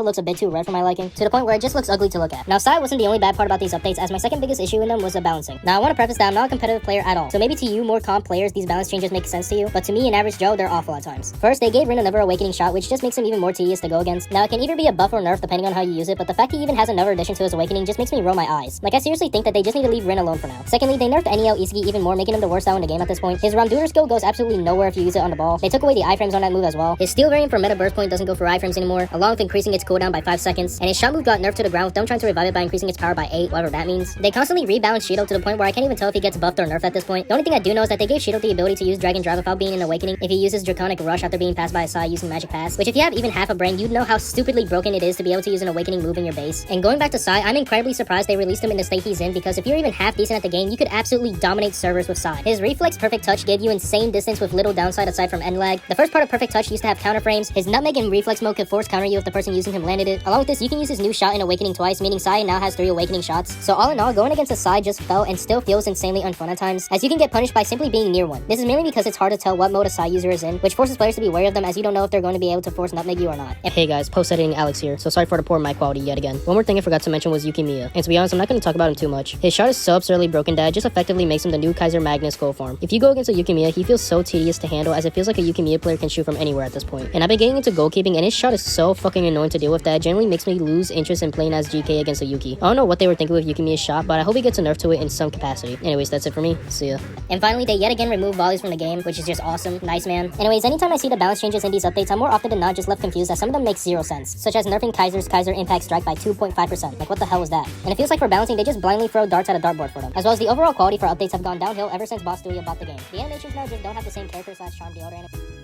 looks a bit too red for my liking, to the point where it just looks ugly to look at. Now, Psy wasn't the only bad part about these updates, as my second biggest issue in them was the balancing. Now, I want to preface that I'm not a competitive player at all, so maybe to you more comp players these balance changes make sense to you, but to me, an average Joe, they're awful at times. First, they gave Rin another awakening shot, which just makes him even more tedious to go against. Now, it can either be a buff or nerf depending on how you use it, but the fact he even has another addition to his awakening just makes me roll my eyes. Like, I seriously think that they just need to leave Rin alone for now. Secondly, they nerfed NEL Isagi even more, making him the worst out in the game at this point. His Ramduner skill goes absolutely nowhere if you use it on the ball. They took away the iframes on that move as well. His steel variant for meta burst point doesn't go for iframes anymore, along with increasing its cooldown by 5 seconds, and his shot move got nerfed to the ground with them trying to revive it by increasing its power by 8, whatever that means. They constantly rebalance Shido to the point where I can't even tell if he gets buffed or nerfed at this point. The only thing I do know is that they gave Shido the ability to use Dragon Drive without being an awakening if he uses Draconic Rush after being passed by a Psy using Magic Pass, which if you have even half a brain, you'd know how stupidly broken it is to be able to use an awakening move in your base. And going back to Psy, I'm incredibly surprised they released him in the state he's in, because if you're even half decent at the game, you could absolutely dominate servers with Psy. His Reflex Perfect Touch gave you insane distance with little downside aside from end lag. The first part of Perfect Touch used to have counter frames. His Nutmeg in Reflex mode could force counter you if the person using him landed it. Along with this, you can use his new shot in Awakening twice, meaning Psy now has 3 awakening shots. So all in all, going against a Psy just felt and still feels insanely unfun at times, as you can get punished by simply being near one. This is mainly because it's hard to tell what mode a Psy user is in, which forces players to be wary of them, as you don't know if they're going to be able to force Nutmeg you or not. Hey guys, post-editing Alex here, so sorry for the poor mic quality yet again. One more thing I forgot to mention was Yuki Miya, and to be honest, I'm not going to talk about him too much. His shot is so absurdly broken that it just effectively makes him the new Kaiser Magnus goal form. If you go against a Yuki Miya, he feels so tedious to handle, as it feels like a Yuki Miya player can shoot from anywhere at this point. And I've been getting into goalkeeping, and his shot is so fucking annoying to deal with that it generally makes me lose interest in playing as GK against a Yuki. I don't know what they were thinking with Yuki Miya's shot, but I hope he gets a nerf to it in some capacity. Anyways, that's it for me. See ya. And finally, they yet again removed volleys from the game, which is just awesome. Nice, man. Anyways, anytime I see the balance changes in these updates, I'm more often than not just left confused, as some of them make zero sense, such as nerfing Kaiser's Kaiser Impact Strike by 2.5%. Like, what the hell was that? And it feels like for balancing, they just blindly throw darts at a dartboard for them. As well as the overall quality for updates have gone downhill ever since Boss Studio bought the game. The animations now just don't have the same character/charm deodorant.